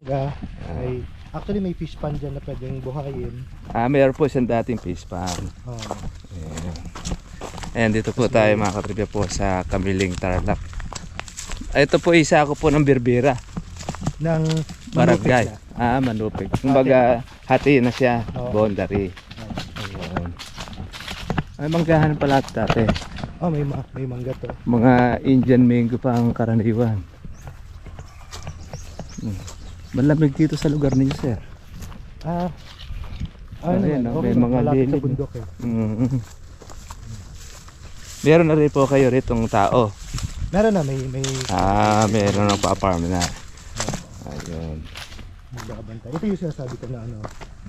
Ay, actually may fish pond dyan na pwedeng buhayin. Mayroon po siyang dating fish pond. Oh. Ayan, dito po tayo mga katribya po sa Kamiling Tarlac. Ito po isa ako po ng birbira Ng barangay. Manupig. Kumbaga hati na siya, boundary. Ayun. Ay, manggahan pala dati. May mangga to. Mga Indian mango pa ang karaniwan. Malamig dito sa lugar ninyo, sir. Ayan, may mga malapit sa dilig. bundok eh. Meron na rin po kayo ritong tao. Meron na, may Meron na pa-farm na. Ayun. magbabantay. Ito yung sinasabi ko na ano.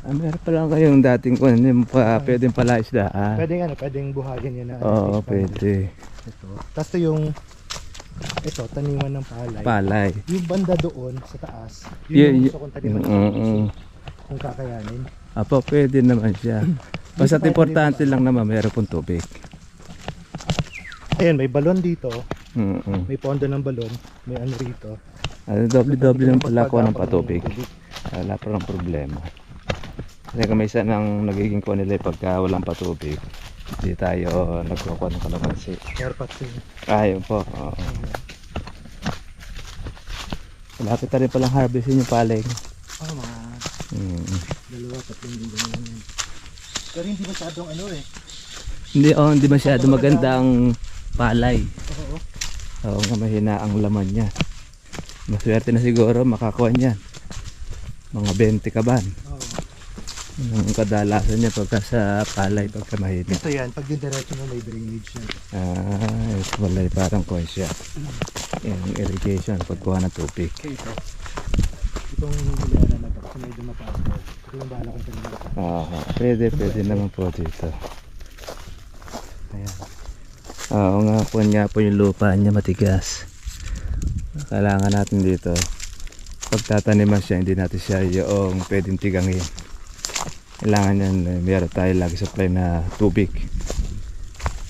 Meron pa lang kayong dating kung hindi mo pa pwedeng pala isda. Pwedeng buhayin yan na. Oo, fish pond. pwede. Ito. Tapos ito, taniman ng palay. Palay. Yung banda doon sa taas, yung gusto kong taniman ng fish, kung kakayanin. Apo, pwede naman siya. Basta importante lang naman meron pong tubig. Ayan, may balon dito. Mm-mm. May pondo ng balon. May ano rito. Doble-doble ng pala ko ng patubig. Wala pa ng problema. Kasi kung may isa nang nagiging ko nila pagka walang patubig, hindi tayo nagkukuha ng kalamansi. Airpat yun. Ayun po. Oo. Malapit na rin palang harvestin yung palay. Mga 2-3 linggo na lang yan. Pero hindi masyadong ano eh. Hindi masyado maganda ang palay. Oo. Oo nga, mahina ang laman niya. Maswerte na siguro makakuha niyan mga 20 kaban. Ang kadalasan niya pagka sa palay pagka mahina. Ito yan, pag yung diretso mo may drainage yan. Ito wala parang consya. Yung irrigation pagkuha ng tubig. Ito. Itong hilera na to kasi medyo mataas po. Ito yung bala kong taniman. Pwede naman po dito. Ayan. Oo nga po yung lupa niya matigas. Kailangan natin dito pagtataniman siya, hindi natin siya yung pwedeng tigangin. Kailangan yan, meron tayo lagi supply na tubig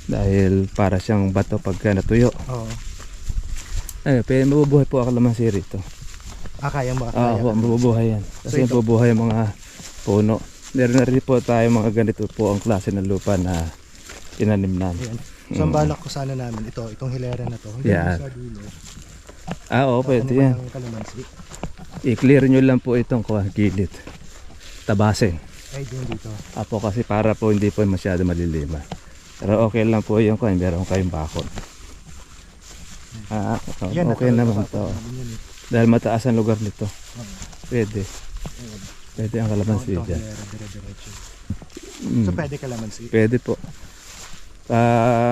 dahil para siyang bato pagka natuyo. Oo. Pwede mabubuhay po ang kalamansi rito. Kaya mo. Mabubuhay yan kasi so, mabubuhay ang mga puno. Meron na rin po tayo mga ganito po ang klase ng lupa na tinanim namin. So ang balak ko sana namin itong hilera na to. Hindi sa dulo. Oo, pwede yan. I-clear nyo lang po itong gilid. Tabasin. Ay, dito. Apo kasi para po hindi po masyado malilima. Pero okay lang po yung meron kayong bakod. Okay naman to. Dahil mataas ang lugar nito. Pwede. Pwede ang kalamansi dyan. So pwede kalamansi? Pwede po.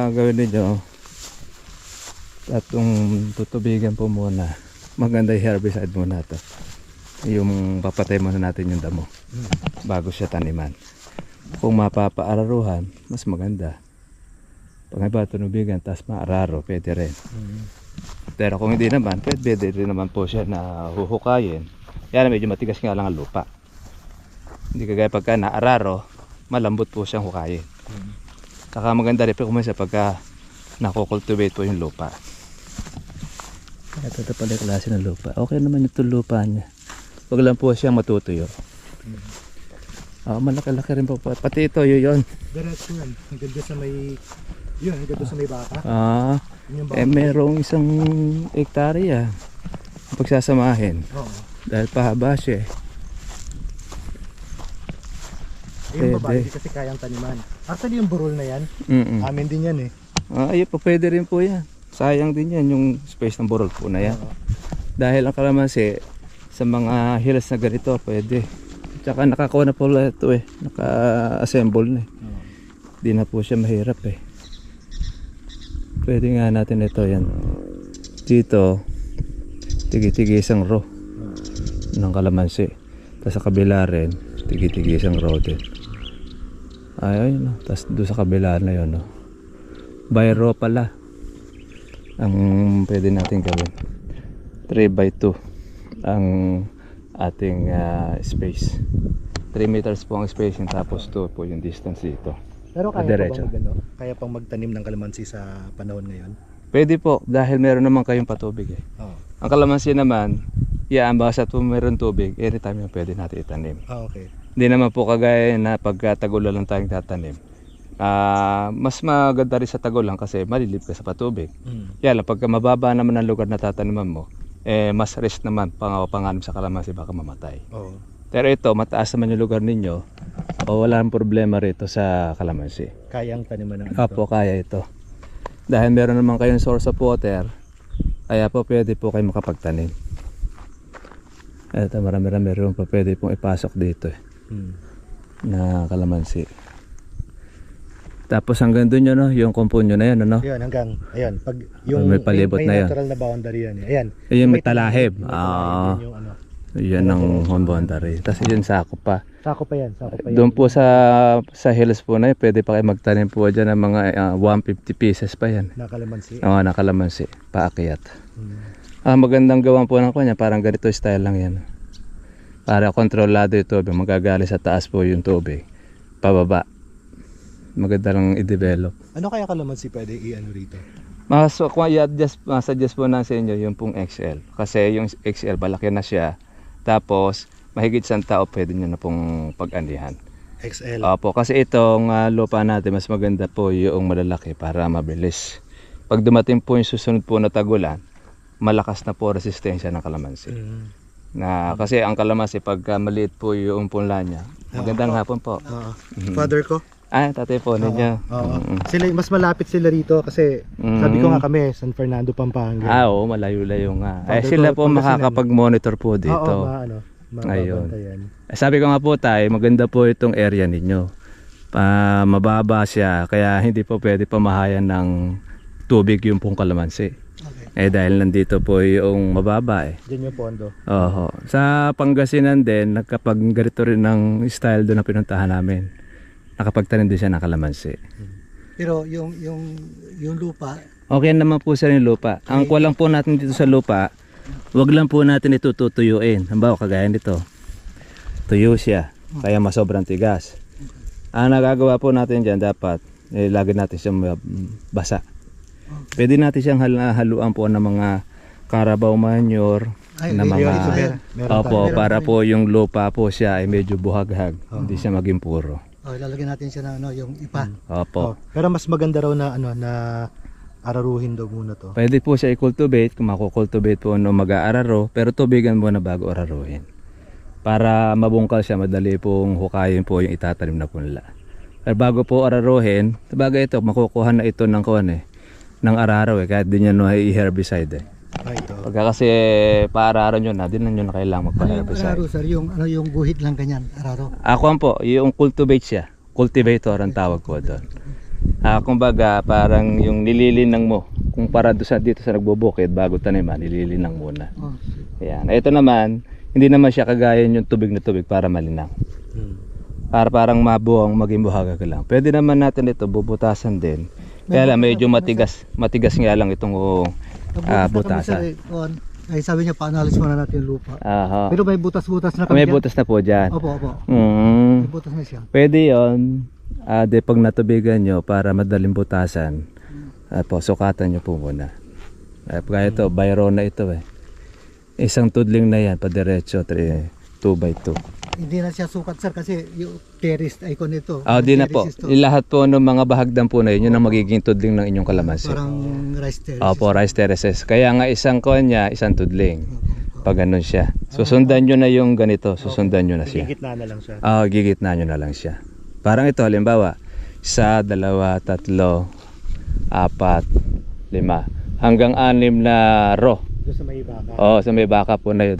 Gawin ninyo. Atong tutubigan po muna. Maganda yung herbicide muna to. Yung papatay muna natin yung damo bago siya taniman. Kung mapapaararuhan, mas maganda. Pag iba tunubigan tapos maararo, pwede rin. Pero kung hindi naman, pwede rin naman po siya na huhukayin. Yan, medyo matigas nga lang ang lupa. Hindi kagaya pagka naararo, malambot po siyang hukayin. Saka maganda rin po kumisa pagka nakukultivate po yung lupa. Ito pala yung klase ng lupa. Okay naman yung lupa niya. Huwag lang po siyang matutuyo. Malaki-laki rin po. Pati ito, yun. Diretso yan. Hanggang doon sa may... Yun, hanggang doon sa may baka. Merong 1 hektarya. Pagsasamahin. Dahil pahaba siya. Yung babae kasi kayang taniman. Actually yung burol na yan, amin din yan eh. Ayun po, pwede rin po yan. Sayang din yan yung space ng burol po na yan. Dahil ang kalamansi sa mga hills na ganito pwede. Tsaka nakakuha na po ito eh. Naka-assemble na eh. Di na po siya mahirap eh. Pwede nga natin ito yan. Dito tigi-tigi isang row ng kalamansi. Tapos sa kabila rin tigi-tigi isang row din. Ayun. Tapos doon sa kabila na yun. By row pala ang pwede natin gawin. 3x2 ang ating space. 3 meters po ang spacing tapos 2 po yung distance dito. Pero kaya pang magtanim ng kalamansi sa panahon ngayon? Pwede po dahil meron naman kayong patubig eh. Ang kalamansi naman Yan, basta po meron tubig, anytime yung pwede natin itanim. Okay. Hindi naman po kagaya na pagka tagulan lang tayong tatanim. Mas maganda rin sa tagulan kasi malilip ka sa patubig. Kaya lang, pagka mababa naman ang lugar na tataniman mo, mas risk naman panganim sa kalamansi, baka mamatay. Oo. Pero ito, mataas naman yung lugar ninyo, wala nang problema rito sa kalamansi. Kayang taniman ng Opo, kaya ito. Dahil meron naman kayong source of water, kaya po pwede po kayo makapagtanim. Ito, marami-rami rin po pwede pong ipasok dito na kalamansi. Tapos hanggang doon yun, no? Yung compound nyo na yun, ano? Yun, hanggang, ayan, pag yung May palibot may na yun. natural na boundary yan. Ayan. Ayun, may talahib. May talahib yun yung ano. Yan ang home boundary. Tapos yun sako pa. Sako pa yan. Doon po sa hills po na yun, pwede pa kayo magtanim po dyan ng mga 150 pieces pa yan. Na kalamansi. Oo, nakalamansi. Paakyat. Magandang gawan po ng kanya. Parang ganito style lang yan. Para kontrolado yung tubig. Magagali sa taas po yung tubig. Pababa. Maganda lang i-develop. Ano kaya kalamansi pwede i-ano rito? Kung suggest po na sa inyo yung pong XL. Kasi yung XL, balaki na siya. Tapos, mahigit sa tao pwede nyo na pong pag-anihan. XL. Opo, kasi itong lupa natin, mas maganda po yung malalaki para mabilis. Pag dumating po yung susunod po na tagulan, malakas na po resistensya ng kalamansi. Kasi ang kalamansi, pag maliit po yung punla niya, magandang hapon po. Father ko? Tatay po ninyo. Sila, mas malapit sila rito kasi sabi ko nga kami, San Fernando, Pampanga. Oo, malayo-layo nga. Father Sila ko, po Pangasinan. makakapag-monitor po dito. Ayun. Sabi ko nga po tayo, maganda po itong area ninyo. Mababa siya, kaya hindi po pwede pamahayan ng tubig yung pong kalamansi. Dahil nandito po yung mababa Diyan yung pondo. Oho. Sa Pangasinan din, nagkapag-ganito rin ng style doon na pinuntahan namin. Nakapagtanim din siya ng kalamansi. Pero yung lupa, Okay naman po sa yung lupa. Ang kulang po natin dito sa lupa, wag lang po natin ito tutuyuin. Halimbawa, kagaya nito. Tuyo siya, kaya masobrang tigas. Ang nagagawa po natin dyan, dapat lagi natin siyang basa. Pwede natin siyang haluan po ng mga Carabao manure, na mga para po yung lupa po siya ay medyo buhaghag, hindi siya maging puro. lalagyan natin siya ng yung ipa. Opo. Pero mas maganda raw na na araruhin daw muna to. Pwede po siya i-cultivate, kung makukultivate po mag-aararo, pero tubigan muna bago araruhin. Para mabungkal siya, madali pong hukayin po yung itatanim na punla. Pero bago po araruhin, sabagay ito, makukuha na ito ng ng araro kahit di nyo i-herbicide Pagka kasi paararan nyo na, di na nyo na kailangan magpa-herbicide. Araro sir, yung guhit lang ganyan, araro. Ako po, yung cultivate siya. Cultivator ang tawag ko doon. Kumbaga, parang yung nililinang mo. Kung para dito sa nagbubukid, bago taniman, nililinang muna. Ayan. Ito naman, hindi naman siya kagaya yung tubig na tubig para malinang. Para parang mabuhang maging buhagag lang. Pwede naman natin ito bubutasan din. Kaya lang medyo matigas nga lang itong butasan. Ay sabi niya pa-analyze muna natin yung lupa. Pero may butas-butas na kami. May butas na po dyan. Opo. May butas na siya. Pwede yun. Pag natubigan nyo para madaling butasan, sukatan nyo po muna. Kaya ito, bayro na ito Isang tudling na yan, padiretso, 2x2. Hindi na siya sukat sir kasi yung terraced icon nito. Di na po. Lahat po ng mga bahagdan po na yun ang magiging tudling ng inyong kalamansi. Parang rice terraces. Opo, rice terraces. Kaya nga isang kanya, isang tudling. Pag ganun siya. Susundan nyo na yung ganito. Susundan nyo na siya. Gigitna na lang siya. Gigitna nyo na lang siya. Parang ito, halimbawa, 1, 2, 3, 4, 5, hanggang 6 na row. Doon sa may baka. Sa may baka po na yun.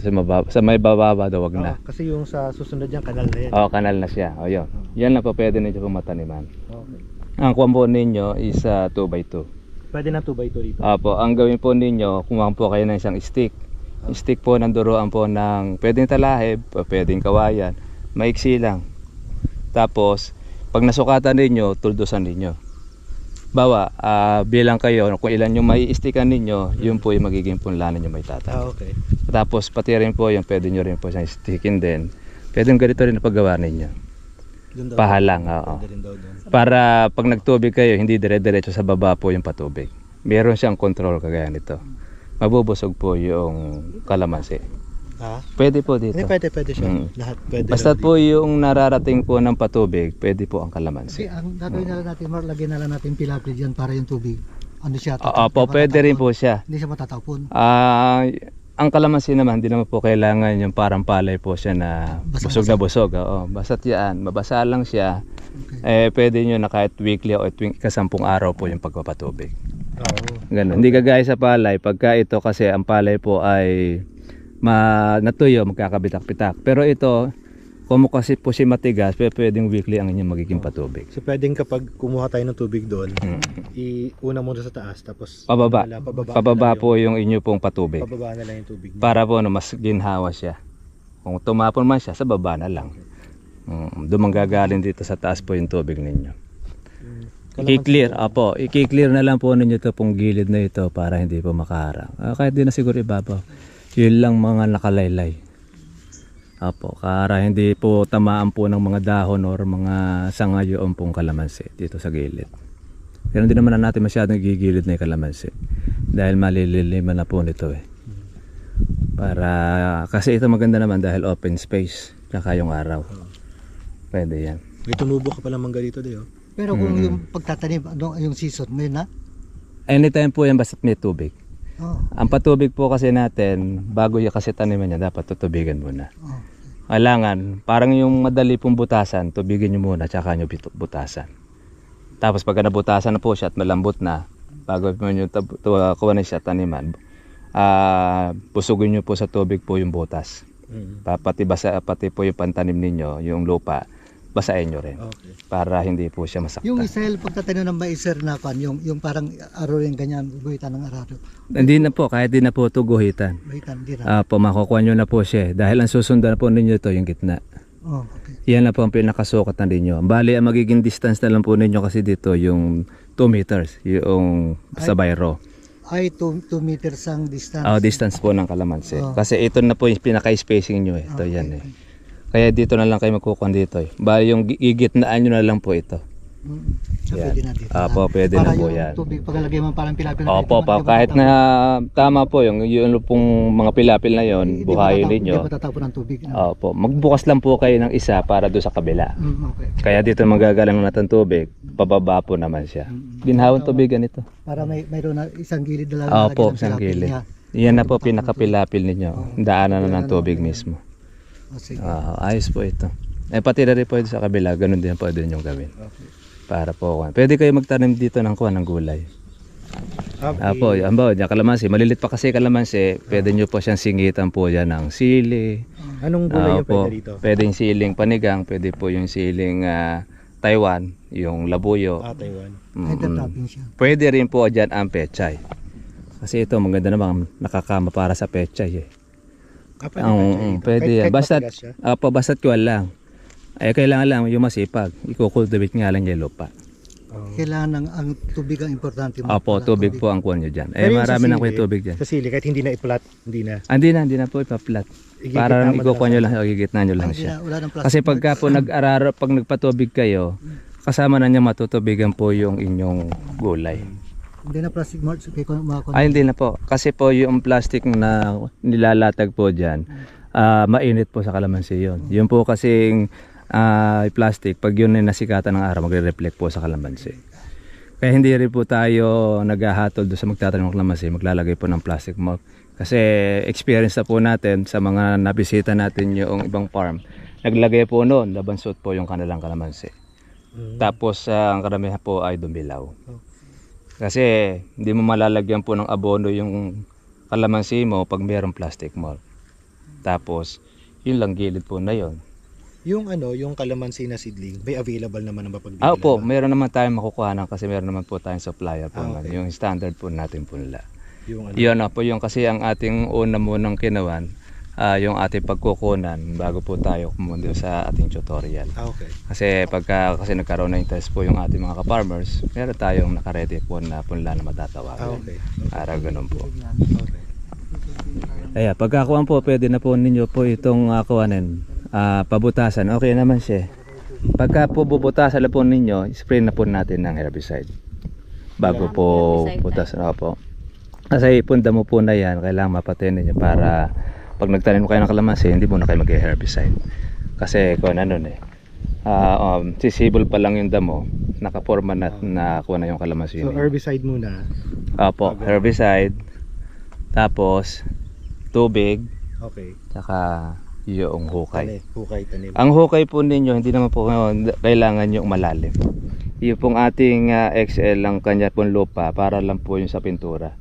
Sa may bababa daw, wag na. Kasi yung sa susunod niyan, kanal na yan. Kanal na siya. Yun. Yan na po pwede ninyo pong mataniman. Okay. Ang kuwan ninyo is 2x2. Pwede na 2x2 dito. Opo, ang gawin po ninyo, kumuha po kayo ng isang stick. Stick po ng duruan po ng pwedeng talahib, pwedeng kawayan. Maiksi lang. Tapos, pag nasukatan ninyo, tuldusan ninyo. Bawa, bilang kayo, kung ilan yung may stickan ninyo, yun po yung magiging punla ninyo may tatanim. Okay. Tapos, pati rin po yung pwede nyo rin po siyang stickin din. Pwede ganito rin na paggawa ninyo. Pahalang, Para pag nagtubig kayo, hindi dire-diretso sa baba po yung patubig. Meron siyang control kagaya nito. Mabubusog po yung kalamansi. Ha? Pwede po dito. Hindi, pwede siya. Mm. Lahat pwede. Basta lang po yung nararating po ng patubig, pwede po ang Kasi kalamansi. ang gagawin na lang natin, Mark, lagyan na lang natin pilapil dyan para yung tubig. Ano siya? Opo, pwede rin po siya. Hindi siya matatapon. Ang kalamansi naman, hindi naman po kailangan yung parang palay po siya na busog na busog. Oo, basta't yan, mabasa lang siya. Okay. Pwede nyo na kahit weekly o tuwing ikasampung araw po yung pagpapatubig. Oo. Ganun. Hindi kagaya sa palay. Pagka ito kasi ang palay po ay natuyo, magkakabitak-bitak. Pero ito, kung kasi po siya matigas, pwedeng weekly ang inyong magiging patubig. So pwedeng kapag kumuha tayo ng tubig doon, iuna muna sa taas tapos Pababa. na Pababa lang po yung inyo pong patubig. pababa na lang yung tubig niya. Para po mas ginhawa siya. Kung tumapon man siya, sa baba na lang. Doon manggagaling dito sa taas po yung tubig ninyo. I-clear, apo, i-clear na lang po ninyo ito pong gilid na ito para hindi po makaharang. Kahit di na siguro ibabaw. Yun lang mga nakalaylay. Apo, para hindi po tamaan po ng mga dahon or mga sanga yung pong kalamansi dito sa gilid. Pero hindi naman na natin masyadong gigilid na yung kalamansi. Dahil malililiman na po nito eh. Kasi ito maganda naman dahil open space. Tsaka yung araw. Pwede yan. May tumubo ka pala mangga dito, Deo. Pero kung yung pagtatanim, ano yung season, may na? Anytime po yan basta't may tubig. Oh. Ang patubig po kasi natin, bago yung kasi taniman niya, dapat tutubigan muna. Oh. Kailangan, parang yung madali pong butasan, tubigin nyo muna, tsaka nyo butasan. Tapos pagka nabutasan na po siya at malambot na, bago po nyo kuha na siya taniman, pusugin nyo po sa tubig po yung butas. Pati po yung pantanim ninyo, yung lupa, basahin nyo rin. Okay. Para hindi po siya masaktan. Yung Israel, pagtatanim ng mais, sir, na kan, yung parang araw yung ganyan, guhitan ng araro. Hindi na po, kahit di na po ito guhitan. Guhitan, di na. Makukuha nyo na po siya. Dahil ang susundan po ninyo ito yung gitna. Oh, okay. Yan na po ang pinakasukat na ninyo. Bali, ang magiging distance na lang po ninyo kasi dito yung 2 meters, yung sa bayro. Ay, 2 meters ang distance. Distance po ng kalamansi. Oh. Kasi ito na po yung pinaka-spacing nyo eh. Ito Okay. yan eh. Kaya dito na lang kayo magkukuha dito eh. Bali, yung gigitnaan nyo na lang po ito. So, Yan. pwede na dito. Pwede na po yan. Para yung tubig, paglalagay mo parang pilapil. Opo, kahit na tama po yung pong mga pilapil na yon, buhayin ninyo. Hindi matatapon ng tubig. Opo, magbukas lang po kayo ng isa para doon sa kabila. Okay. Kaya dito magagalang natin tubig, pababa po naman siya. Ginhawang tubigan ito. Para mayroon na isang gilid na lang. Opo, isang gilid. Yan na po pinakapilapil ninyo. Daanan na ng tubig mismo. Sige. Ayos po ito. Pati na rin po ito sa kabila, ganun din po din yung gawin. Para po, pwede kayo magtanim dito ng gulay. Okay. Yan po, yung kalamansi. Malilit pa kasi kalamansi, pwede nyo po siyang singitan po yan ng sili. Anong gulay yung po, pwede dito? pwede yung siling panigang, pwede po yung siling Taiwan, yung labuyo. Taiwan. Topping siya. Pwede rin po dyan ang pechay. Kasi ito maganda naman, nakakama para sa pechay eh. Pwede yan. Basta't kuwan lang. Kailangan lang yung masipag. Ikukultivate nga lang yung lupa. Kailangan ang tubig ang importante. Tubig po ang kuwan nyo dyan. Marami na kayo tubig dyan. Sa sili, kahit hindi na i-plat, hindi na. Hindi na po ipaplat. Parang ikukuha nyo lang, igigitna nyo lang siya. Kasi pagka po pag nagpatubig kayo, kasama na niya matutubigan po yung inyong gulay. Hindi na plastic marks. Hindi na po. Kasi po yung plastic na nilalatag po dyan, mainit po sa kalamansi yun. Yun po kasing plastic, pag yun ay nasikatan ng araw, magre-reflect po sa kalamansi. Kaya hindi rin po tayo naghahatol doon sa magtatanim ng kalamansi, maglalagay po ng plastic mark. Kasi experience na po natin sa mga nabisita natin yung ibang farm. Naglagay po noon, labansot po yung kanilang kalamansi. Tapos ang karamihan po ay dumilaw. Kasi hindi mo malalagyan po ng abono yung kalamansi mo pag mayroong plastic mark. Tapos yun lang gilid po na yun. Yung yung kalamansi na seedling, may available naman ang mapagbibili. Po, meron naman tayong makukuhanan kasi meron naman po tayong supplier po. Yung standard po natin po nila. Yun po yung kasi ang ating una munang kinawan, yung ating pagkukunan bago po tayo kumunod sa ating tutorial. Kasi kasi nagkaroon na interest po yung ating mga ka-farmers, meron tayong nakaredy po na punla na matatawagan. Para ganun po. Pagkakuhan po, pwede na po ninyo po itong kuhanin. Pabutasan, okay naman siya. Pagka po bubutasan na po ninyo, spray na po natin ng herbicide bago po butasan po. Kasi ipunda mo po na yan, kailangan mapatayin ninyo para pag nagtanim kayo ng kalamansi, hindi muna kayo mag-herbicide. Kasi kung ano sisibol pa lang yung damo, nakaporma na nakuha na yung kalamansi. So herbicide muna. Opo, herbicide, tapos tubig, Okay. tsaka yung hukay. Hukay tanim. Ang hukay po ninyo, hindi naman po kailangan yung malalim. Yung pong ating XL ang kanya pong lupa, para lang po yung sa pintura.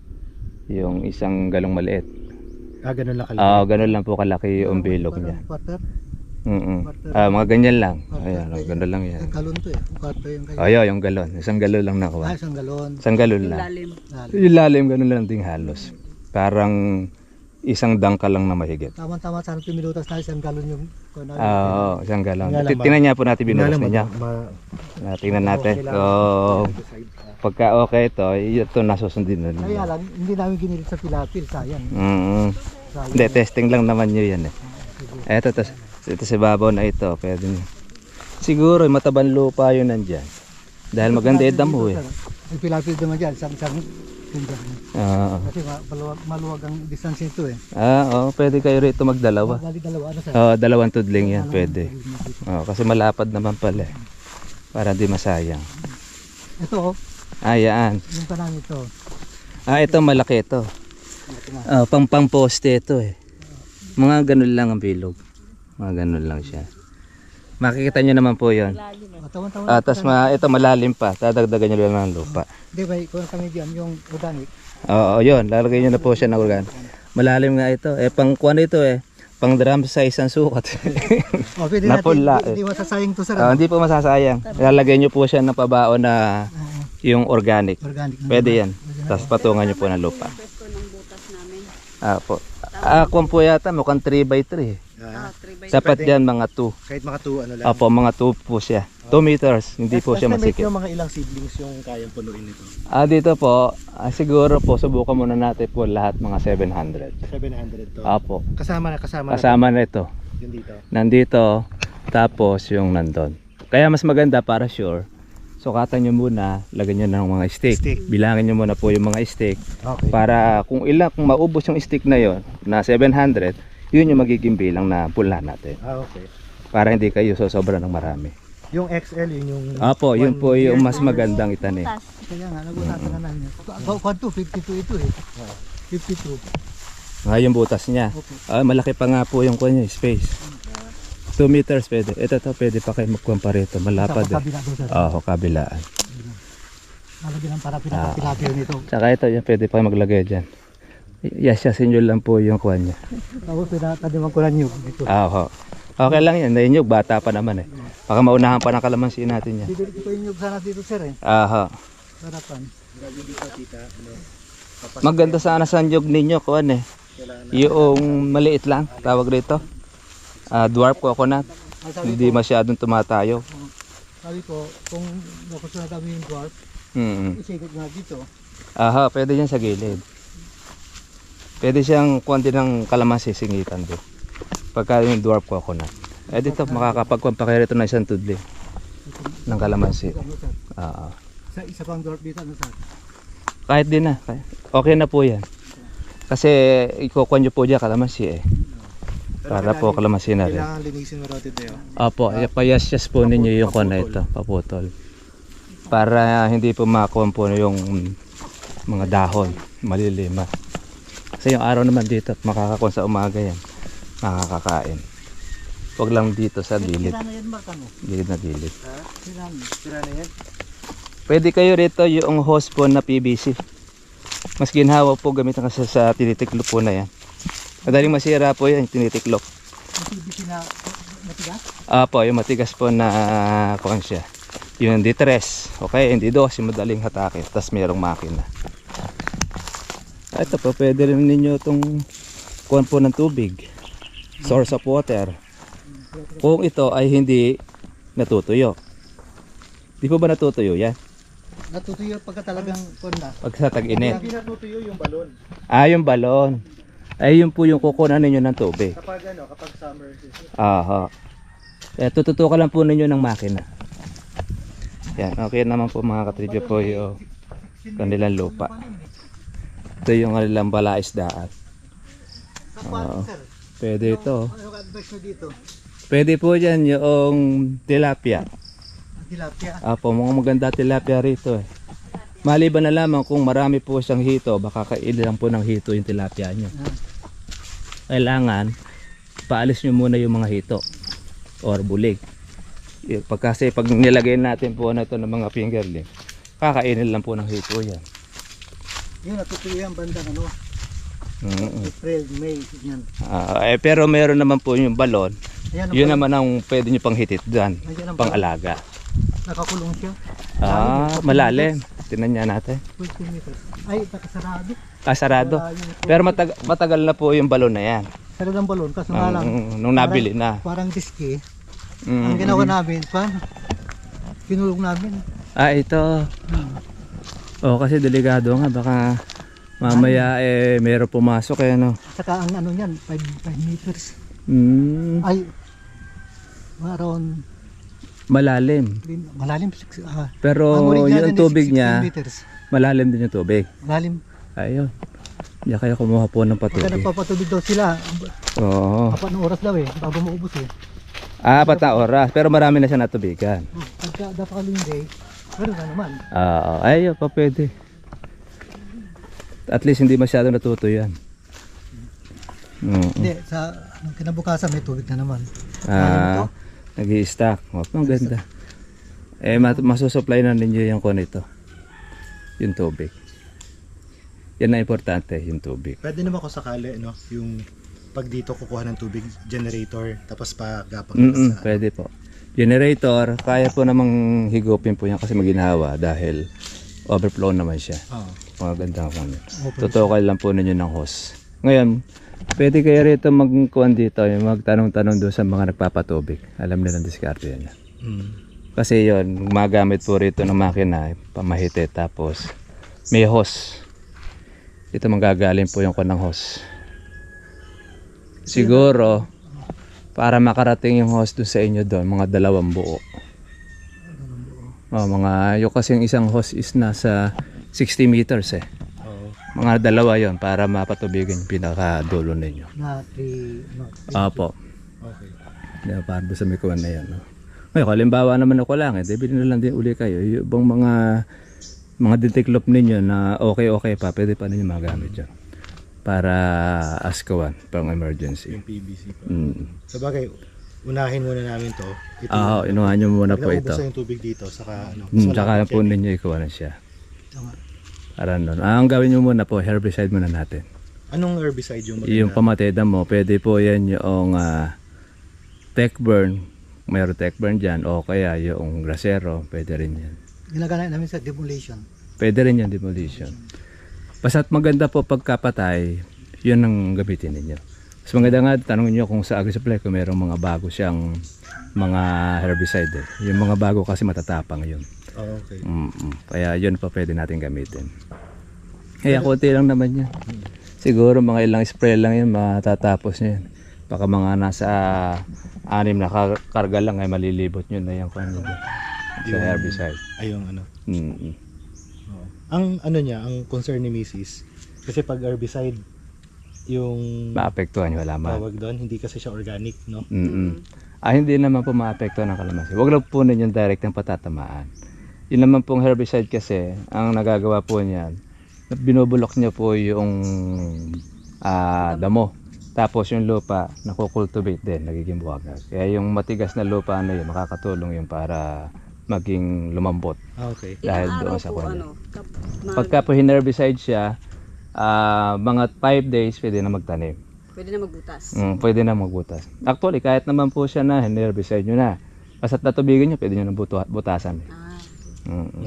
Yung isang galong maliit. Ganun lang kalaki. Ganun lang po kalaki yung bilog niya. Quarter. Mga ganyan lang. Ayan, ganun lang yan. Yung galon to eh. Quarter yung kayo. Ayo, yung galon. Isang galon lang nakuha. Isang galon. Isang galon lang. Yung lalim, ganun lang ding halos. Parang isang dangka lang na mahigit. Tama-tama sana pimilutas na isang galon yung Oo, isang galon. Nga lang ba? Tingnan niya po natin binulas Tingnan niya. Tingnan natin. So, pagka okay ito nasusundin na Kaya niya. lang, hindi namin ginilit sa pilapil, sayang. Sayang. Hindi, testing lang naman nyo yan eh. Ito sa babaw na ito, pwede nyo. Siguro, matabang lupa yun nandyan. Dahil maganda yung damo eh. Ang pilapil naman dyan, isang Oo. kasi maluwag ang distance nito eh. Pwede kayo rito magdalawa. Bali dalawa, ano sir? Dalawang tudling yan, pwede. Kasi malapad naman pala eh. Para di masayang. Ito oh, Yan. yung kanang ito. Ito malaki ito. Pang poste ito eh. Mga ganun lang ang bilog. Mga ganun lang siya. Makikita nyo naman po yon. Tapos ito malalim pa. Dadagdagan nyo lang ng lupa. Hindi ba, kung kami diyan yung organic. Oo, yun. Lalagay nyo na po siya ng organ. Malalim nga ito. Pang kuwan ito pang drum size ang sukat. Pwede Napula, natin, hindi masasayang to sir. Hindi po masasayang. Lalagay nyo po siya ng pabao na yung organic. Organic. Pwede yan. Tapos patungan nyo po ng lupa. Po. Kung po yata mukhang 3x3. Sapat yan mga 2. Kahit maka 2 ano lang. Opo, mga 2 po siya. 2 meters. Hindi po siya Estimate masikip. yung mga ilang seedlings yung kayang punuin nito. Dito po, siguro po subukan muna natin po lahat mga 700. 700 to. Opo. Kasama Na ito. yung dito. Nandito, tapos yung nandun. Kaya mas maganda para sure, sukatan nyo muna, lagyan nyo ng mga stick. Bilangin nyo muna po yung mga stick. Okay. Para kung maubos yung stick na yon na 700, yun yung magiging bilang na pula natin. Okay. Para hindi kayo sosobra ng marami. Yung XL yun yung Opo, yun po yung mas magandang itanim. Kaya nga, nagunatan na namin. Kwanto, 52 ito eh. 52. Yung butas niya. Malaki pa nga po yung kanya, space. 2 meters pwede. Ito pwede pa kayo magkumpara ito. Malapad eh. Kabila doon sir. Kabilaan. Malagyan ng para pinaka-pilapil nito. Tsaka ito, yung pwede pa kayo maglagay dyan. Yasyasin nyo lang po yung kuwan niya. Tapos pinataniman ko lang yun. Ito. Okay lang yan. Nainyog, bata pa naman eh. Baka maunahan pa ng kalamansi natin yan. Dito ko yung sana dito sir eh. Harapan. Maganda sana sa nyog ninyo kuwan eh. Yung maliit lang, tawag rito. Dwarf coconut. Hindi masyadong tumatayo. Sabi ko, kung nakusunod kami yung dwarf, isikot nga dito. Pwede yan sa gilid. Pwede siyang kuwan din ng kalamansi, singitan din. Pagka yung dwarf coconut. Dito makakapagkuhan pa kayo rito ng isang tudli ng kalamansi. Isa pang dwarf dito, ano sir? Kahit din na. Okay na po yan. Kasi ikukuha nyo po dyan kalamansi eh. Para po kalamansi na rin. Kailangan linisin mo rotid na yun. Opo, payas-yas po ninyo yung kuwan na ito, paputol. Para hindi po makuha po yung mga dahon, malilima. Kasi yung araw naman dito, makakakuha sa umaga yan. Makakakain. Huwag lang dito sa gilid. Sira na yan, Mark, ano? Gilid na gilid. Sira na yan. Pwede kayo rito yung hose po na PVC. Mas ginhawa po gamitan kasi sa tinitiklop po na yan. Madaling masira po yan, tinitiklop. PVC na matigas? Po, yung matigas po na kuwan siya. Yung D3, okay, yung D2, yung madaling hatake. Tapos mayroong makina. Ito po, pwede rin ninyo itong kuwan po ng tubig. Source of water. Kung ito ay hindi natutuyo. Di po ba natutuyo yan? Natutuyo pagka talagang kuwan na. Pag sa tag-init. Hindi natutuyo yung balon. Yung balon. Ay yun po yung kukunan ninyo ng tubig. Kapag summer season. Tututukan lang po ninyo ng makina. Yan, okay naman po mga katribyo po yung kanilang lupa. Ito yung kanilang balaisdaan. Pwede ito. Ano advice mo dito? Pwede po yan yung tilapia. Tilapia. Apo, mga maganda tilapia rito eh. Maliban na lamang kung marami po siyang hito, baka kaili lang po ng hito yung tilapia nyo. Kailangan, paalis nyo muna yung mga hito or bulig. Kasi pag nilagay natin po na ito ng mga fingerling, kakainin lang po ng hito yan. Yun, natutuyo yung bandang ano. April, May, yan. Pero meron naman po yung balon. Ayan, Yun naman ang pwede nyo pang hitit dyan, Ayan ang pang alaga. Nakakulong siya. Malalim. Tinan niya natin. 20 meters. Ay, nakasarado. Sarado. Wala yung- Pero matagal na po yung balon na yan. Sarado ang balon, kaso nga lang. Nung nabili na. Parang diski. Ang ginawa namin, kinulong namin. Ito. Kasi delikado nga. Baka mamaya meron pumasok no. Saka ang ano niyan, 5 meters. Mm, Ay, around, malalim. malalim. Pero Ang original yung niya, tubig 16 niya, meters. malalim din yung tubig. Malalim. Ayun. Diyan kayo kumuha po ng Pagka patubig. nagpapatubig daw sila, Oo. 4 na oras daw bago maubos 4 na oras. Pero marami na siya natubigan. Pagka dapakalingay, meron na naman. Ayun pa pwede. At least hindi masyado natuto yan. Hindi, sa kinabukasan may tubig na naman. Malalim ito? Nag-i-stack. Ang ganda. Masusupply na ninyo yung nito. Yung tubig. Yan na importante, yung tubig. Pwede naman kung sakali, no? Yung pag dito kukuha ng tubig, generator, tapos pagapang sa... Pwede po. Generator, kaya po namang higupin po yan kasi maginhawa dahil overflow naman siya. Maganda po niya. Tutukan lang po ninyo ng hose. Ngayon, pwede kayo rito magkuhan dito, yung magtanong-tanong doon sa mga nagpapatubig. Alam nila ang diskarte yan. Kasi yon magamit po rito ng makina, pamahiti, tapos may hose. Dito manggagaling po yung kuhan ng hose. Siguro, para makarating yung hose doon sa inyo doon, mga 2 buo. Yung kasi yung isang hose is nasa 60 meters eh. Mga 2 yon para mapatubigan yung pinakadulo ninyo. Na 3, Opo. Okay. Para doon sa may kuwan na yan. No? Ngayon, halimbawa naman ako lang bilhin na lang din uli kayo. Yung bang mga detiklop ninyo na okay pa, pwede pa ninyo magamit yan. Para askawan, pang emergency. Yung PVC pa. Mm. Sa bagay, unahin muna namin to. Ito Inuha nyo muna po ito. Pag naubos na yung tubig dito, saka ano. Tsaka po ninyo ikuha na siya. Para nun. Ang gawin nyo muna po, herbicide muna natin. Anong herbicide yung maganda? Yung pamateda mo, pwede po yan yung techburn. Mayroon techburn dyan. O kaya yung grasero, pwede rin yan. Ginagana namin sa demolition. Pwede rin yan, demolition. Basta't maganda po pagkapatay, yun ang gamitin ninyo. Mas maganda nga, tanongin nyo kung sa AgriSupply kung mayroong mga bago siyang mga herbicide. Yung mga bago kasi matatapang yun. Okay. Kaya yun pa pwede natin gamitin. Kaya konti lang naman yan. Siguro mga ilang spray lang yun, matatapos nyo yun. Baka mga nasa 6 na karga lang ay malilibot nyo na yung sa herbicide. Ayong ano. Mm-mm. Ang concern ni Mrs. Kasi pag herbicide, yung Maapektuhan yung halaman. tawag doon, hindi kasi siya organic, no? Hindi naman po maapektuhan ng kalamansi. Huwag lang po ninyo direct ng patatamaan. Yun naman pong herbicide kasi, ang nagagawa po niyan, binubulok niya po yung damo. Tapos yung lupa, nakukultivate din, nagiging buwagag. Kaya yung matigas na lupa na yun, makakatulong yun para maging lumambot. Okay. Dahil doon sa kanya. Pagka po herbicide siya, mga 5 days pwede na magtanim. Pwede na magbutas. Pwede na magbutas. Actually, kahit naman po siya na herbicide nyo na, basta't natubigan nyo, pwede nyo na butasan.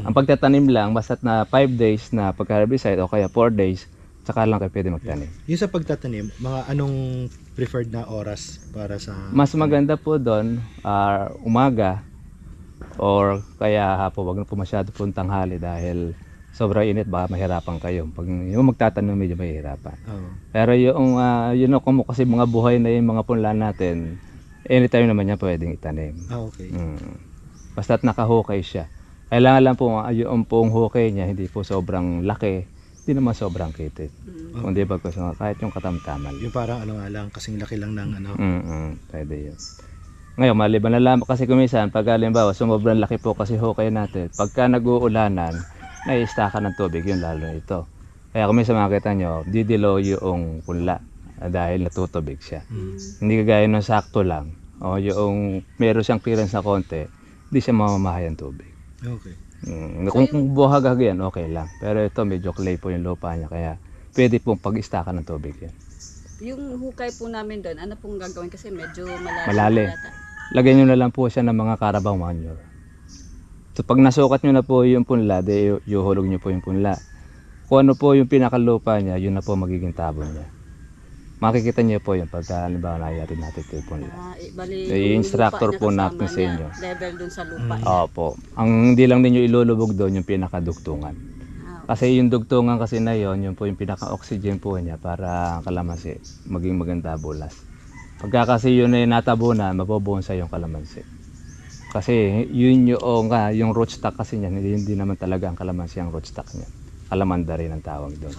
Ang pagtatanim lang, basta't na 5 days na pagka-herbicide o kaya 4 days, saka lang kayo pwede magtanim. Yung sa pagtatanim, mga anong preferred na oras para sa... Mas maganda po doon, umaga or kaya hapon, wag na po masyado po tanghali dahil sobrang init, baka mahirapan kayo. Pag yung magtatanim, medyo mahirapan. Pero yung kasi mga buhay na yung mga punlan natin, anytime naman yan pwedeng itanim. Okay. Basta't nakahukay siya. Kailangan lang po yung pong hukay niya, hindi po sobrang laki Hindi naman sobrang kitid. Kundi bagkus nga kahit yung katamtaman. Yung parang ano nga lang, kasing laki lang ng ano. Pwede yun. Ngayon, maliban na lang kasi kumisan, pag halimbawa, sobrang laki po kasi hukay natin. Pagka nag-uulanan, nai-stackan ng tubig, yun lalo na ito. Kaya kung minsan makita nyo, didilaw yung punla dahil natutubig siya. Hindi kagaya ng sakto lang. O yung meron siyang clearance na konti, hindi siya mamamahay ang tubig. Okay. Kung buhagag yan, okay lang. Pero ito medyo clay po yung lupa niya, kaya pwede pong pag-stackan ng tubig yan. Yung hukay po namin doon, ano pong gagawin kasi medyo Malalim. yata. Lagyan nyo na lang po siya ng mga Carabao manure. So pag nasukat nyo na po yung punla, yuhulog nyo po yung punla. Kung ano po yung pinakalupa niya, yun na po magiging tabon niya. Makikita niyo po yung pagka halimbawa nahihatin natin ito yung punla. Bali, Yung instructor lupa po niya natin kasama sa niya, inyo. level dun sa lupa. Opo. Ang hindi lang ninyo ilulubog doon yung pinakadugtungan. Kasi yung dugtungan kasi na yun po yung pinaka-oxygen po niya para ang kalamansi maging maganda bulas. Pagka kasi yun ay natabunan, mabobonsa yung kalamansi. Kasi yun yung rootstock kasi niya, hindi naman talaga ang kalamansi ang rootstock niya. Kalamanda rin ang tawag doon.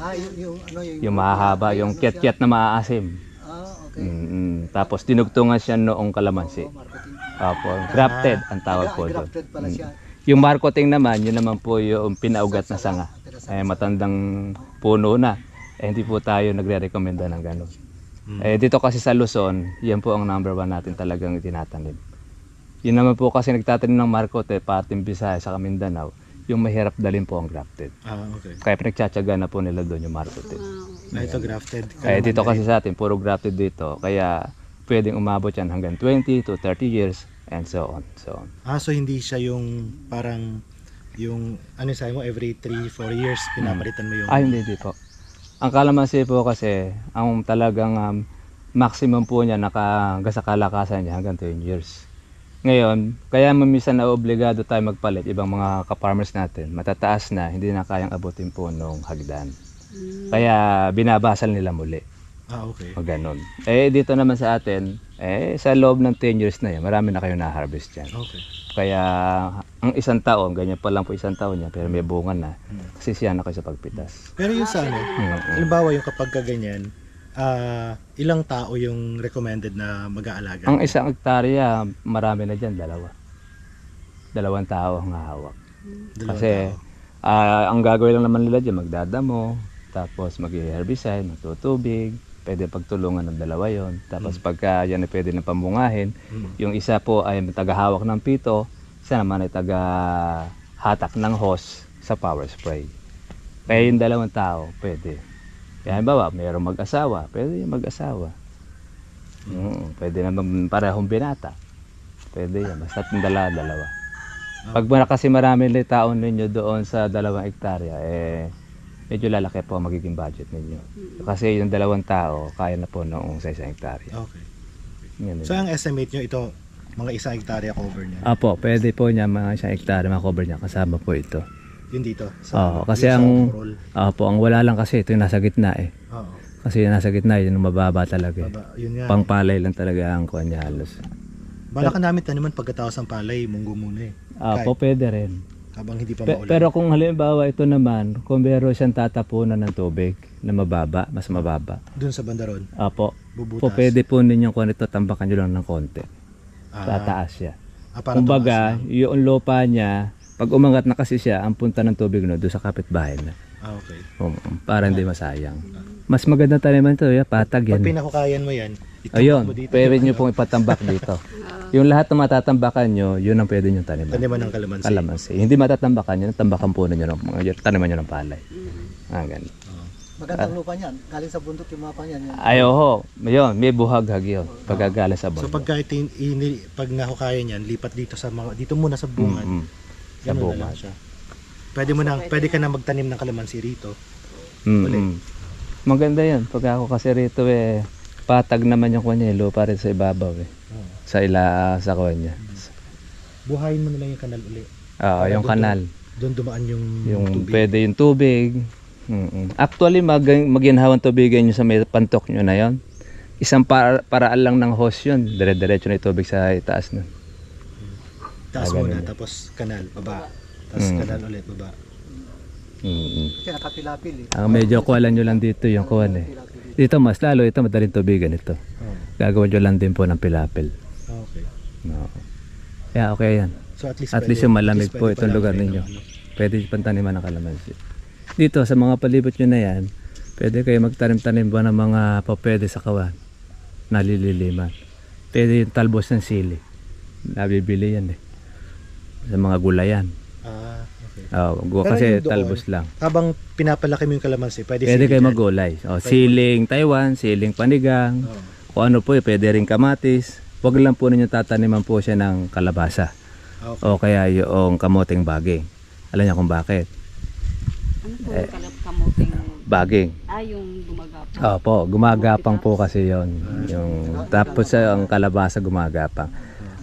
Yung mahahaba, yung kiat-kiat na maaasim. Okay. Tapos dinugtungan siya noong kalamansi. Opo, grafted ang tawag po doon. Grafted pala siya. Yung marketing naman, yun naman po yung pinaugat na sanga. Matandang puno na. Hindi po tayo nagre-recommenda ng gano'n. Dito kasi sa Luzon, yan po ang number 1 natin talagang itinatanim. Yun naman po kasi nagtatanim ng marketing, pating Bisaya sa Mindanao, yung mahirap dalhin po ang grafted. Okay. Kaya pinagtsatsaga na po nila doon yung marketing. Ito grafted. Kaya dito kasi sa atin, puro grafted dito. Kaya pwedeng umabot yan hanggang 20 to 30 years and so on. So hindi siya yung parang yung ano sabi mo every 3-4 years pinapalitan mo yung Hindi po. Ang kalamansi po kasi ang talagang maximum po niya sa kalakasan niya hanggang 10 years. Ngayon, kaya minsan na obligado tayo magpalit ibang mga ka-farmers natin, matataas na, hindi na kayang abutin po nung hagdan. Kaya binabasal nila muli. Okay. O ganun. Dito naman sa atin, sa loob ng 10 years na yan, marami na kayong na-harvest yan. Okay. Kaya ang isang taon, ganyan pa lang po isang taon niya, pero may bunga na. Kasi siya na kayo sa pagpitas. Pero yung sa ano, halimbawa yung kapag ganyan, ilang tao yung recommended na mag-aalaga? Ang isang hektarya, marami na dyan, 2. 2 tao ang hahawak. Kasi ang gagawin lang naman nila dyan, magdadamo, tapos mag-herbicide, magtutubig, pwede pagtulungan ng 2 yon. Tapos pagka yan ay pwede na pambungahin, yung isa po ay tagahawak ng pito, isa naman ay tagahatak ng hose sa power spray. Kaya yung 2 tao, pwede. Kaya halimbawa, mayroong mag-asawa, pwede yung mag-asawa. Pwede naman parehong binata. Pwede yan, basta yung 2. Pag kasi marami na taon ninyo doon sa 2 hektarya, medyo lalaki po ang magiging budget ninyo. Kasi yung 2 tao, kaya na po noong sa 1 hektarya. Okay. Yan, So ang estimate nyo ito, mga 1 hektarya cover niya? Apo, pwede po niya mga 1 hektarya ma-cover niya, kasama po ito. Yun dito? Kasi ang wala lang kasi ito yung nasa gitna Oo. Kasi yung nasa gitna, yun yung mababa talaga Yun nga. Pangpalay lang talaga ang kuha niya halos. Bala ka namin naman pagkatapos ng palay, munggo muna Apo, pwede rin. Habang hindi pa maulan. Pero kung halimbawa ito naman, kung meron siyang tatapunan ng tubig na mababa, mas mababa. Doon sa bandaron? Apo, Bubutas? pwede po ninyong kung ito, tambakan nyo lang ng konti. Tataas siya. Para Kumbaga, yung lupa niya, pag umangat na kasi siya, ang punta ng tubig doon sa kapitbahay na. Okay. Para hindi masayang. Mas magandang taniman ito, patag yan. Pag pinakukayan mo yan, Ayun, pwede nyo pong ipatambak dito. Yung lahat ng matatambakan nyo, yun ang pwede nyo taniman. Taniman ng kalamansi. Kalamansi. Hindi matatambakan nyo, tambakan po ninyo ng taniman nyo ng palay. Ganun. Magandang lupa niyan. Galing sa bundok yung mapa niyan. Yun, may buhaghag yun. Pagkagaling sa So bundok. pagka pag nahukayan yan, lipat dito dito muna sa bungan. Sa Ganun na lang siya. Pwede ka na magtanim ng kalamansi rito. Maganda yan. Pag ako kasi rito patag naman yung kanya, lupa rin sa ibabaw sa sa kanya. Buhayin mo na lang yung kanal uli. Yung kanal. Doon dumaan yung tubig. Pwede yung tubig. Actually, maginhawang tubigan nyo sa may pantok nyo na yon. Isang paraan lang ng hose yun. Dire-diretso na yung tubig sa itaas na. Taas muna, tapos kanal, baba. Tapos kanal ulit, baba. Kasi nakapilapil eh. Ang medyo kuwalan nyo lang dito yung kuwan eh. Dito mas lalo, ito madaling tubigan ito. Gagawin nyo lang din po ng pilapil. Okay. No. Kaya okay yan. So At least yung malamig po itong lugar ninyo. Pwede pantaniman ng kalamansi. Dito sa mga palibot nyo na yan, pwede kayo magtanim-tanim ba ng mga papede sa kawan. Nalililiman. Pwede yung talbos ng sili. Nabibili yan eh. Sa mga gulayan. Okay. Kasi yung doon, talbos lang. Habang pinapalaki mo yung kalamansi, pwede Pwede kayo dyan. magulay. Siling Taiwan, siling panigang. Kung ano po, pwede rin kamatis. Huwag lang po ninyo tataniman po siya ng kalabasa. Okay. O kaya yung kamoting baging. Alam niyo kung bakit? Ano po yung kamuting? Baging. Yung gumagapang. Opo, gumagapang po kasi yon. Tapos ang kalabasa gumagapang.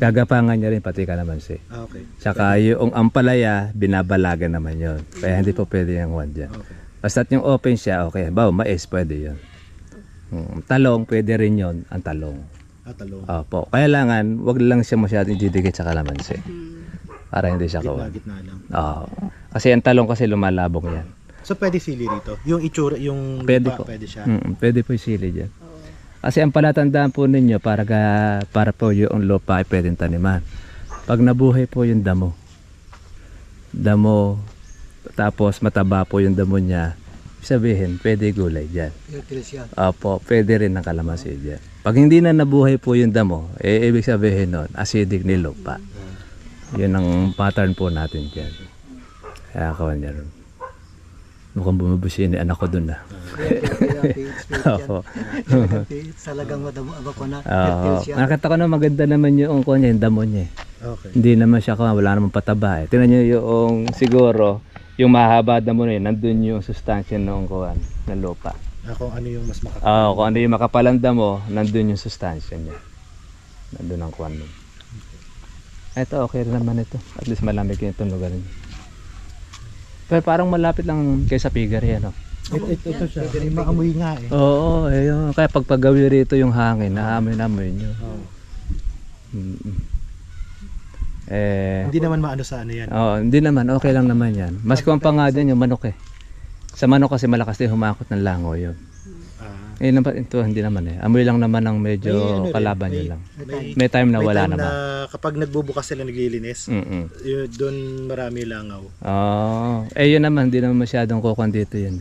Gagapangan niya rin pati kalamansi. Okay. Tsaka yung ampalaya, binabalagan naman yon. Kaya hindi po pwede yung one dyan. Okay. Basta't yung open siya, okay. Mais, pwede yun. Talong, pwede rin yon ang talong. Talong. Opo. Kailangan, wag lang siya masyadong didikit sa kalamansi. Para hindi siya kawan. Gitna lang. Kasi ang talong kasi lumalabong yan. So pwede sili rito? Yung itsura, yung Pwede lupa, po. pwede siya? Pwede po yung sili dyan. Kasi ang palatandaan po ninyo para po yung lupa ay pwedeng taniman. Pag nabuhay po yung damo, tapos mataba po yung damo niya, sabihin, pwede gulay dyan. Fertile siya. Opo, pwede rin ng kalamansi dyan. Pag hindi na nabuhay po yung damo, ibig sabihin nun, acidic ni lupa. Yun ang pattern po natin dyan. Kaya kawan niya rin. Mukhang bumubusin ni anak ko dun Opo. Talagang madamo ko na. Nakita ko na maganda naman yung kuwan niya, yung damo niya. Okay. Hindi naman siya wala namang pataba eh. Tingnan niyo yung siguro, yung mahaba damo na yun, nandun yung sustansya ng kuwan, ng lupa. Kung ano yung mas makapal. Kung ano yung makapalang damo, nandun yung sustansya niya. Nandun ang kuwan nun. Ito, okay rin naman ito. At least malamig yung itong lugar niya. Pero parang malapit lang kay sa Pigar yan. Ito siya. Pwede rin maamoy nga eh. Oo, yun. Kaya pagpagawi rito yung hangin, naamoy nyo. Hindi naman maano sa ano yan. Hindi naman. Okay lang naman yan. Mas kuwan pa nga din yung manok eh. Sa manok kasi malakas din humakot ng lango yun. Ito hindi naman eh. Amoy lang naman ang medyo kalaban nyo lang. May time na wala naman. Kapag nagbubukas sila naglilinis, doon marami langaw. Yun naman, hindi naman masyadong kukuhan dito yun.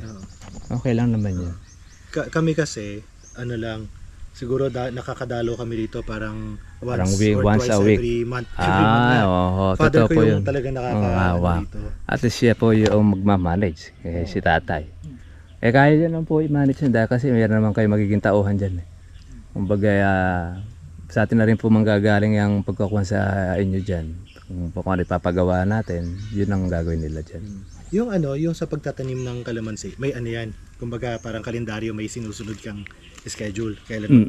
Okay lang naman yun. Kami kasi, ano lang, siguro nakakadalo kami dito parang once or once twice a week. every month. Father totoo ko po yung yun. talaga nakakadalo dito. At least siya po yung magmamanage. Si tatay. Kaya dyan lang po i-manage nyo kasi mayroon naman kayo magiging tauhan dyan. Kumbaga, sa atin na rin po manggagaling yung pagkakuhan sa inyo dyan. Kung ano ipapagawa natin, yun ang gagawin nila dyan. Yung sa pagtatanim ng kalamansi, may ano yan? Kumbaga parang kalendaryo, may sinusunod kang schedule. Kailan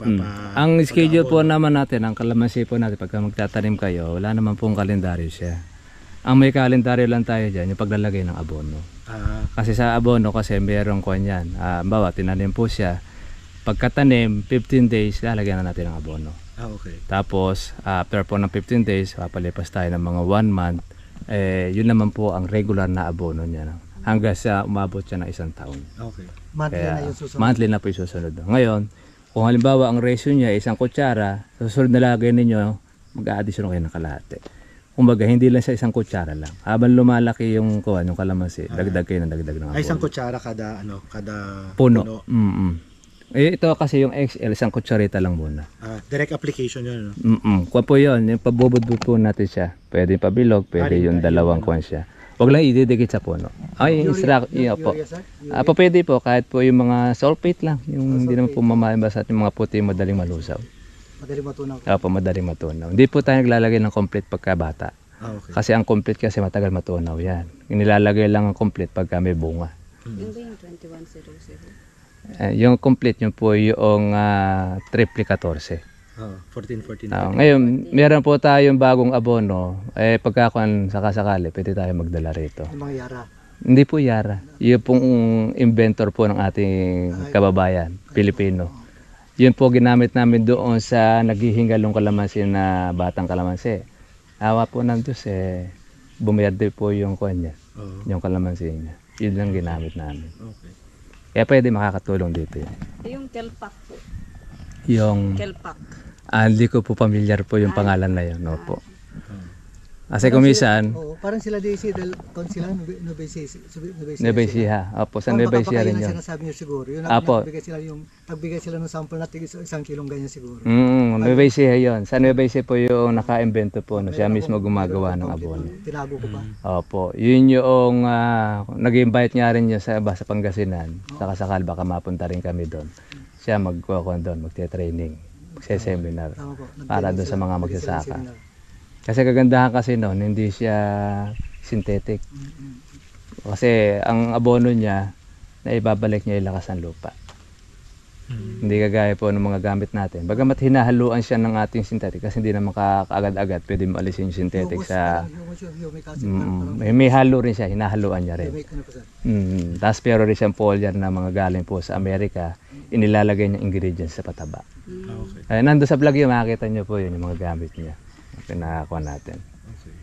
Ang schedule po naman natin, ang kalamansi po natin, pagka magtatanim kayo, wala naman pong kalendaryo siya. Ang may kalendaryo lang tayo dyan, yung paglalagay ng abono. Kasi sa abono kasi mayroong kuwan yan. Bawa, tinanim po siya. Pagkatanim, 15 days, lalagyan na natin ng abono. Okay. Tapos, after po ng 15 days, papalipas tayo ng mga 1 month. Yun naman po ang regular na abono niya. Hanggang sa umabot siya ng 1 taon. Okay. Monthly na yung susunod. Monthly na po yung susunod. Ngayon, kung halimbawa ang ratio niya 1 kutsara, sa susunod na lagay ninyo, mag-a-addition kayo ng kalahati. Kumbaga, hindi lang sa 1 kutsara lang. Habang lumalaki yung kuwan, yung kalamansi, dagdag kayo ng dagdag ng abono. 1 kutsara kada puno. Ito kasi yung XL, 1 kutsarita lang muna. Direct application yun, no? Kuwan po yun, yung pabubudbud po natin siya. Pwede pabilog, pwede yung dalawang kuwan siya. Huwag lang ididikit sa puno. Yun po. Pwede po, kahit po yung mga sulfate lang. Yung hindi naman po mamaimbas at yung mga puti madaling malusaw. Madaling matunaw. Madaling matunaw. Hindi po tayo naglalagay ng complete pagkabata. Okay. Kasi ang complete kasi matagal matunaw yan. Nilalagay lang ang complete pagka may bunga. Yung ba yung 2100? Yung complete yun po yung triple 14. 14. Ngayon, meron po tayong bagong abono. Pagkakuan sakasakali, pwede tayo magdala rito. Yung mga yara. Hindi po yara. Yung pong inventor po ng ating kababayan, Pilipino. Yun po ginamit namin doon sa naghihingalong kalamansi na batang kalamansi. Awa po ng Diyos, bumayad din po yung kuwan niya, yung kalamansi niya. Yun lang ginamit namin. Okay. Kaya pwede makakatulong dito yan. Yung kelpak po. Yung, Kelpak. hindi ko po familiar po yung pangalan na yun. Opo. Kasi kumisan, Oo, parang sila DC dahil kon sila Nueva Nebesia. Opo, sa Nebesia rin yun. Sinasabi niyo siguro. Yun Apo. nagbigay sila ng sample na tigis 1 kilong ganyan siguro. Nebesia yun. Sa Nebesia po yung naka-invento po. No? Siya mismo gumagawa ng abono. Tinago ko pa. Opo. Yun yung nag-invite nga rin yun sa iba sa Pangasinan. Saka sakal baka mapunta rin kami doon. Siya magkukuha doon, magte-training, magse-seminar Tama po. para doon sa mga Nagbigay sila ng magsasaka. seminar. Kasi kagandahan kasi noon, hindi siya synthetic. Kasi ang abono niya, na ibabalik niya yung lakas ng lupa. Hindi kagaya po ng mga gamit natin. Bagamat hinahaluan siya ng ating synthetic kasi hindi naman kaagad-agad pwede mo alisin yung synthetic sa... may halo rin siya, hinahaluan niya rin. Tapos pero rin siyang foliar na mga galing po sa Amerika, inilalagay niya ingredients sa pataba. Okay. Nando sa vlog yun, makikita niyo po yun, yung mga gamit niya. Pinakakuha natin. Okay.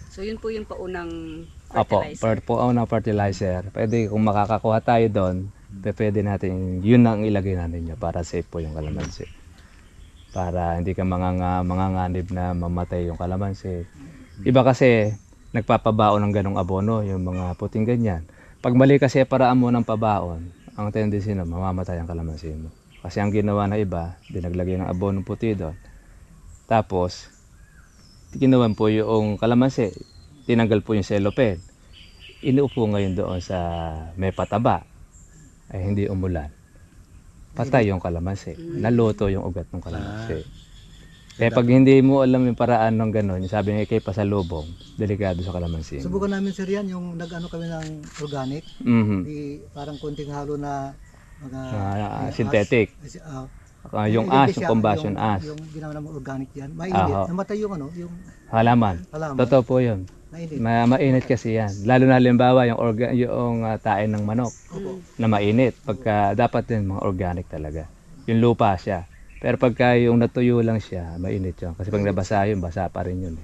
So yun po yung paunang Opo, fertilizer. unang fertilizer. Pwede kung makakakuha tayo doon, pwede natin, yun ang ilagay natin niya para safe po yung kalamansi. Para hindi ka manganganib na mamatay yung kalamansi. Iba kasi, nagpapabaon ng ganong abono, yung mga puting ganyan. Pag mali kasi paraan mo ng pabaon, ang tendency na mamamatay ang kalamansi mo. Kasi ang ginawa na iba, dinaglagay ng abonong puti doon. Tapos, ginawan po yung kalamansi, tinanggal po yung cellophane. Inuupo ngayon doon sa may pataba, ay hindi umulan. Patay yung kalamansi. Naluto yung ugat ng kalamansi. Kaya pag hindi mo alam yung paraan ng gano'n, sabi nga kay pasalubong, delikado sa kalamansi. Subukan namin sir yan, yung nag-ano kami ng organic, di parang konting halo na mga synthetic. Yung ash, yung combustion ash. Yung ginawa naman organic yan. Mainit. Namatay yung ano, yung halaman. Totoo po yun. mainit. Mainit kasi yan. Lalo na halimbawa yung tain ng manok na mainit. Pagka, dapat din mga organic talaga. Yung lupa siya. Pero pagka yung natuyo lang siya, mainit yun. Kasi pag nabasa yun, basa pa rin yun.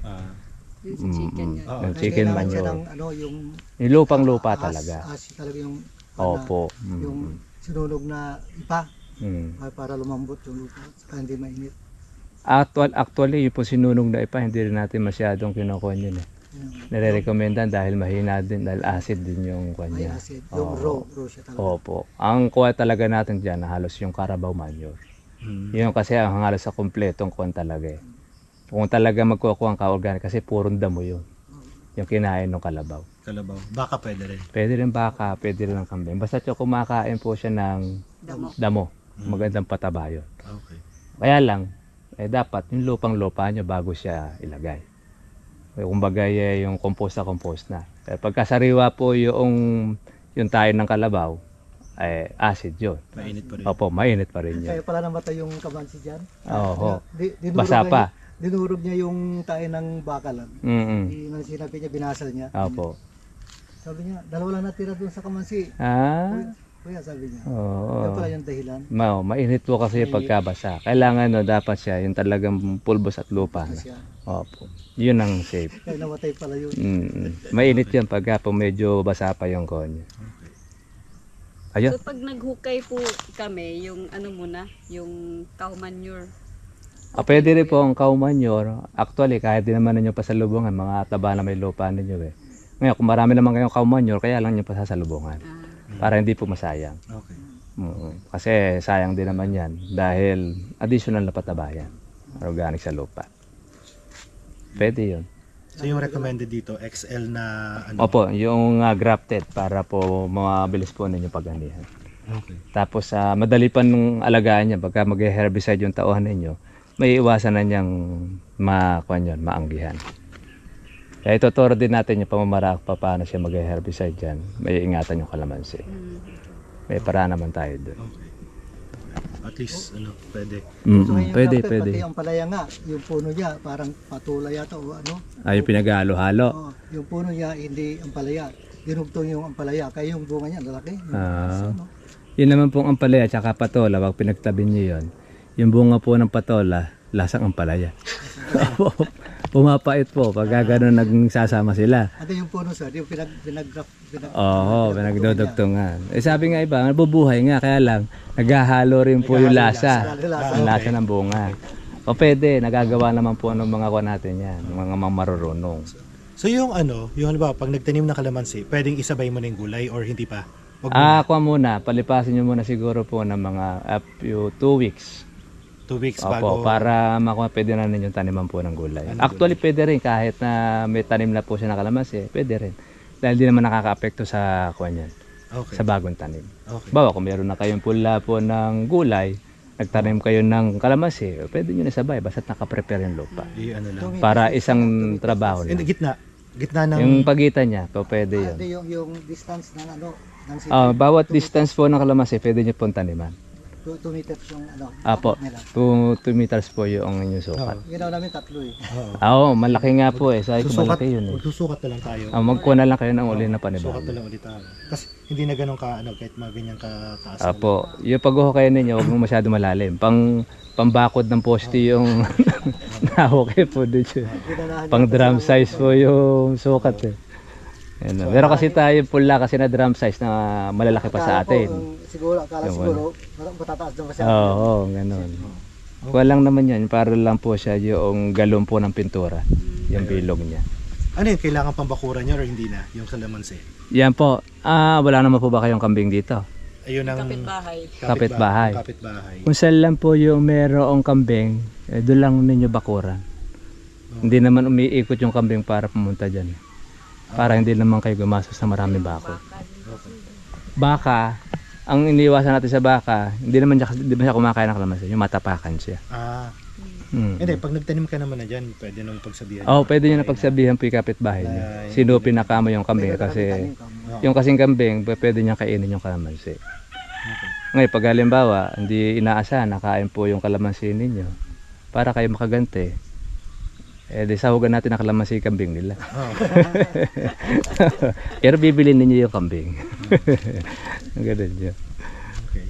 Yung sa chicken yun. Yung chicken Kailangan siya manure. ng, ano, yung Yung lupa talaga. talaga yung Opo. yung sinunog na ipa Mm. para lumambot yung lupa saka hindi mainit. Actually, yung po sinunog na ipa, hindi rin natin masyadong kinukuha yun eh. Nire-recommendan dahil mahina din, dahil acid din yung May kanya. acid. Yung raw siya talaga. Opo. Ang kuha talaga natin dyan, halos yung Carabao manure. Yun kasi ang halos sa kumpletong kuha talaga eh. Kung talaga magkukuha ka organic, kasi purong damo yun. Yung kinain ng kalabaw. Kalabaw. Baka pwede rin. Pwede rin baka, pwede rin ng kambing. Basta yung kumakain po siya ng damo. Magandang pataba yun. Okay. Kaya lang, dapat yung lupang-lupa nyo bago siya ilagay. Kumbaga yung compost na. Pero pagkasariwa po yung tayo ng kalabaw, ay acid yun. Mainit pa rin. Opo, mainit pa rin Kaya yun. pala namatay yung kamansi dyan. Oo. Dinurog Basa niya- pa. Dinurog niya yung tayo ng bakalan. Mm-mm. Sinabi niya, binasal niya. Opo. Sabi niya, dalawa lang natira doon sa kamansi. Kuya, sabi niya. Oo. Yan pala yung dahilan. Mainit po kasi pagkabasa. Kailangan dapat siya, yung talagang pulbos at lupa. Kasi yan. Opo. Yun ang safe. Kaya namatay pala yun. Mainit yan pagka po medyo basa pa yung konya. Ayun. So pag naghukay po kami, yung ano muna, yung cow manure. Pwede rin po ang cow manure. Actually, kahit din naman ninyo pasalubungan, mga taba na may lupa ninyo eh. Ngayon, kung marami naman kayong cow manure, kaya lang nyo pasasalubungan. Para hindi po masayang. Okay. Kasi sayang din naman yan. Dahil additional na pataba yan. Organic sa lupa. Pwede yun. So yung recommended dito, XL na ano? Opo, yung grafted para po mabilis po ninyo pagganihan. Okay. Tapos madali pa nung alagaan niya, pagka mag-herbicide yung tauhan ninyo, may iwasan na niyang maanggihan. Kaya ituturo din natin yung pamamaraan pa paano siya mag-herbicide dyan. May ingatan yung kalamansi. May paraan naman tayo doon. Okay. At least, pwede. So, ngayon, Pwede, Dr. pwede. Pati ang palaya nga, yung puno niya, parang patula yata o ano. Yung pinag-halo-halo. Yung puno niya, hindi ang palaya. Dinugtong yung ampalaya, kaya yung bunga niya, lalaki. Yun naman pong ampalaya at patola, wag pinagtabi niyo yun. Yung bunga po ng patola, lasang ampalaya. pumapait po pag gano'n nagsasama sila. At yung puno sir, yung Oo, pinagdodugtungan. Eh sabi nga iba, nabubuhay nga, kaya lang naghahalo rin po yung lasa. Ang lasa ng bunga. O pwede, nagagawa naman po ng mga kuha natin yan, ng mga marurunong. So yung yung halimbawa, pag nagtanim ng kalamansi, pwedeng isabay mo na yung gulay or hindi pa? Wag Kuha muna, palipasin nyo muna siguro po ng mga up to 2 weeks. 2 weeks Opo, bago. para makuha, pwede na ninyong taniman po ng gulay. Actually, pwede rin kahit na may tanim na po siya ng kalamansi, pwede rin. Dahil di naman nakaka-apekto sa kuha niyan, Okay. sa bagong tanim. Okay. Bawa, kung meron na kayong pula po ng gulay, nagtanim kayo ng kalamansi, pwede nyo na sabay, basta't nakaprepare yung lupa. Lang. Para isang trabaho And lang. gitna ng Yung pagitan niya, pwede yun. yung distance ng ng city. Bawat distance po ng kalamansi, pwede nyo pong taniman. 2 meters yung Apo, nila. 2 meters po yung inyong sukat. Ginawa namin 3 eh. Oo. Malaki nga po eh. Sabi ko malaki yun eh. Magsusukat na lang tayo. Magkuha na lang kayo ng uli na Sukat na panibago. lang ulit tayo. Kasi hindi na ganun ka kahit mga ganyan kataas. na Apo, yung pag-uho kayo ninyo, huwag mo masyado malalim. Pambakod ng poste yung nahukay po dito. Pang drum size po yung sukat eh. Yan, pero kasi tayo pula kasi na drum size na malalaki pa sa atin. Siguro, akala Yung siguro, matataas doon kasi. Oo, ganun. Walang naman yan, para lang po siya yung galon po ng pintura, yung bilog niya. Ano yun, kailangan pang bakuran niya or hindi na, yung kalamansi? Yan po, wala naman po ba kayong kambing dito? Ayun ang Kapitbahay. Kapitbahay. Kapitbahay. Kung saan lang po yung merong kambing, doon lang ninyo bakuran. Hindi naman umiikot yung kambing para pumunta dyan. Para hindi naman kayo gumastos sa maraming bako. Baka, ang iniwasan natin sa baka, hindi naman siya kumakain ng kalamansi, yung matapakan siya. Hindi, pag nagtanim ka naman na dyan, pwede nung pagsabihan. Pwede nyo na pagsabihan po yung kapitbahay niyo. Sino pinakamo yung kambing kasi yung kasing kambing, pwede niya kainin yung kalamansi. Ngayon, pag halimbawa, hindi inaasahan, nakain po yung kalamansi ninyo, para kayo makaganti, di sahugan natin ang kalamansi kambing nila. Pero bibili ninyo yung kambing. Ganun yun. Okay.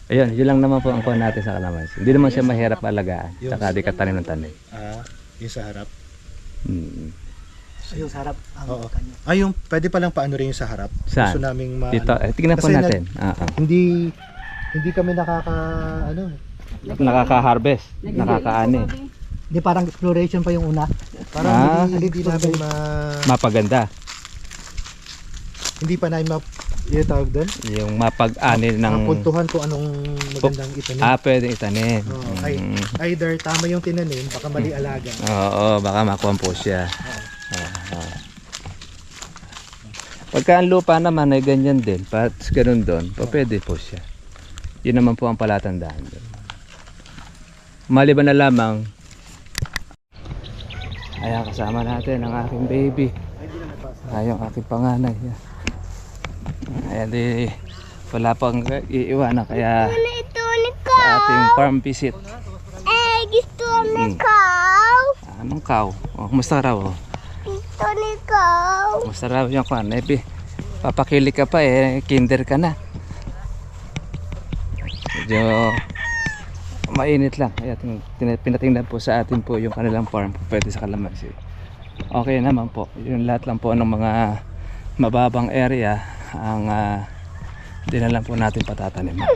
Ayun, yun lang naman po ang kuha natin sa kalamansi. Hindi naman siya mahirap alagaan, saka di ka tanim ng tanim. Yung sa harap. Yung sa harap ang Oo. kanya. Yung pwede palang paano rin yung sa harap. Saan? Gusto naming Dito, tingnan po Kasi natin. hindi kami Nakaka-harvest, nakakaani. Hindi, parang exploration pa yung una. parang hindi namin Mapaganda. hindi pa namin yung tawag doon. Yung mapag-ani ng... Mapuntuhan kung anong magandang itanim. Pwede itanim. Either tama yung tinanim, baka mali alaga. Oo, baka makuha po siya. Pagka ang lupa naman ay ganyan din, pats ganun doon, pwede po siya. Yun naman po ang palatandaan doon. Maliban na lamang, ayan, kasama natin ang aking baby. Ayan, aking panganay. Ayan, wala pang iiwanan, kaya sa ating farm visit. Gusto ni Ikaw. Anong cow? Kumusta raw? Gusto ni Ikaw. Kumusta raw yung kwan? Papakili ka pa kinder ka na. Medyo mainit lang. Kaya pinatingnan po sa atin po yung kanilang farm. Pwede sa kalamansi. Okay naman po. Yung lahat lang po ng mga mababang area ang hindi na lang po natin patataniman.